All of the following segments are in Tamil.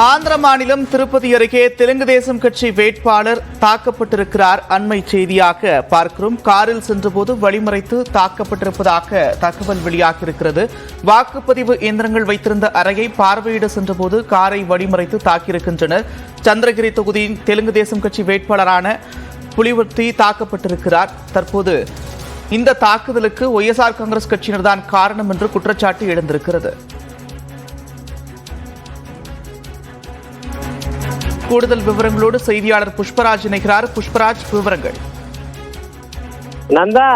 ஆந்திர மாநிலம் திருப்பதி அருகே தெலுங்கு தேசம் கட்சி வேட்பாளர் தாக்கப்பட்டிருக்கிறார். அண்மை செய்தியாக பார்க்கிறோம். காரில் சென்றபோது வழிமறைத்து தாக்கப்பட்டிருப்பதாக தகவல் வெளியாகியிருக்கிறது. வாக்குப்பதிவு இயந்திரங்கள் வைத்திருந்த அறையை பார்வையிட சென்றபோது காரை வழிமறைத்து தாக்கியிருக்கின்றனர். சந்திரகிரி தொகுதியின் தெலுங்கு தேசம் கட்சி வேட்பாளரான புலிவர்த்தி தாக்கப்பட்டிருக்கிறார். தற்போது இந்த தாக்குதலுக்கு ஒய்எஸ்ஆர் காங்கிரஸ் கட்சியினர்தான் காரணம் என்று குற்றச்சாட்டு எழுந்திருக்கிறது. கூடுதல் விவரங்களோடு செய்தியாளர் புஷ்பராஜ் இணைகிறார். புஷ்பராஜ், விவரங்கள். நந்தா,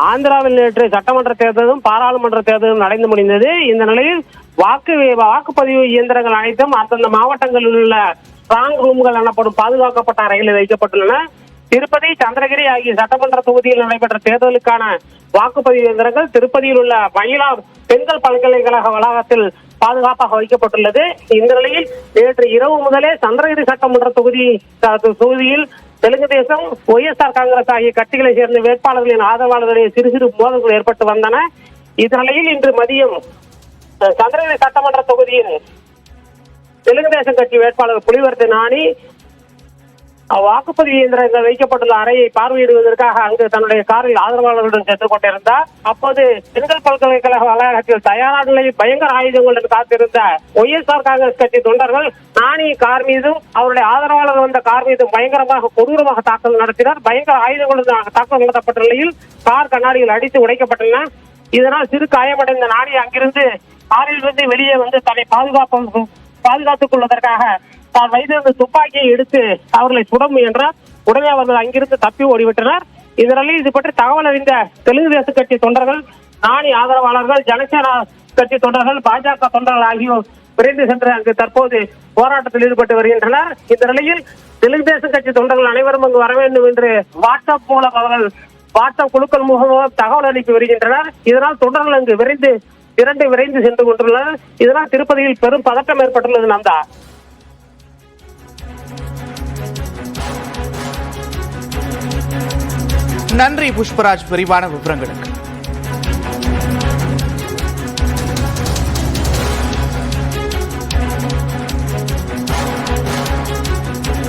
ஆந்திராவில் நேற்று சட்டமன்ற தேர்தலும் பாராளுமன்ற தேர்தலும் நடந்து முடிந்தது. இந்த நிலையில் வாக்குப்பதிவு இயந்திரங்கள் அனைத்தும் அந்தந்த மாவட்டங்களில் உள்ள ஸ்ட்ராங் ரூம்கள் எனப்படும் பாதுகாக்கப்பட்ட அறைகளில் வைக்கப்பட்டுள்ளன. திருப்பதி, சந்திரகிரி ஆகிய சட்டமன்ற தொகுதியில் நடைபெற்ற தேர்தலுக்கான வாக்குப்பதிவு இயந்திரங்கள் திருப்பதியில் உள்ள மகிழா பெண்கள் பல்கலைக்கழக வளாகத்தில் பாதுகாப்பாக வைக்கப்பட்டுள்ளது. இந்த நிலையில் நேற்று இரவு முதலே சந்திரகிரி சட்டமன்ற தொகுதியில் தெலுங்கு தேசம், ஒய்எஸ்ஆர் காங்கிரஸ் ஆகிய கட்சிகளை சேர்ந்த வேட்பாளர்களின் ஆதரவாளர்களிடையே சிறு சிறு மோதல்கள் ஏற்பட்டு வந்தன. இந்த நிலையில் இன்று மதியம் சந்திரகிரி சட்டமன்ற தொகுதியில் தெலுங்கு தேசம் கட்சி வேட்பாளர் புலிவர்த்தி நாணி வாக்குப்பதிவு இயந்திரங்கள் வைக்கப்பட்டுள்ள அறையை பார்வையிடுவதற்காக அங்கு தன்னுடைய காரில் ஆதரவாளர்களுடன் சென்று கொண்டிருந்தார். அப்போது பெண்கள் பல்கலைக்கழக வளாகத்தில் தயாரான நிலையில் பயங்கர ஆயுதங்களுடன் காத்திருந்த ஒய்எஸ்ஆர் காங்கிரஸ் கட்சி தொண்டர்கள் நாணி கார் மீதும் அவருடைய ஆதரவாளர்கள் வந்த கார் மீதும் பயங்கரமாக கொடூரமாக தாக்குதல் நடத்தினர். பயங்கர ஆயுதங்களுடன் தாக்குதல் நடத்தப்பட்ட நிலையில் கார் கண்ணாடிகள் அடித்து உடைக்கப்பட்டன. இதனால் சிறு காயமடைந்த நாணி அங்கிருந்து காரில் இருந்து வெளியே வந்து தன்னை பாதுகாத்துக் கொள்வதற்காக தான் வைத்திருந்த துப்பாக்கியை எடுத்து அவர்களை சுட முயன்றார். உடனே அவர்கள் அங்கிருந்து தப்பி ஓடிவிட்டனர். இதனால் இது பற்றி தகவல் அறிந்த தெலுங்கு தேச கட்சி தொண்டர்கள், நாணி ஆதரவாளர்கள், ஜனசேனா கட்சி தொண்டர்கள், பாஜக தொண்டர்கள் ஆகியோர் விரைந்து சென்று அங்கு தற்போது போராட்டத்தில் ஈடுபட்டு வருகின்றனர். இந்த நிலையில் தெலுங்கு தேச கட்சி தொண்டர்கள் அனைவரும் அங்கு வர வேண்டும் என்று வாட்ஸ்அப் மூலம் அவர்கள் வாட்ஸ்அப் குழுக்கள் மூலம் தகவல் அளித்து வருகின்றனர். இதனால் தொண்டர்கள் அங்கு விரைந்து சென்று கொண்டுள்ளனர். இதனால் திருப்பதியில் பெரும் பதட்டம் ஏற்பட்டுள்ளது. நந்தா, நன்றி புஷ்பராஜ், விரிவான விவரங்களுக்கு.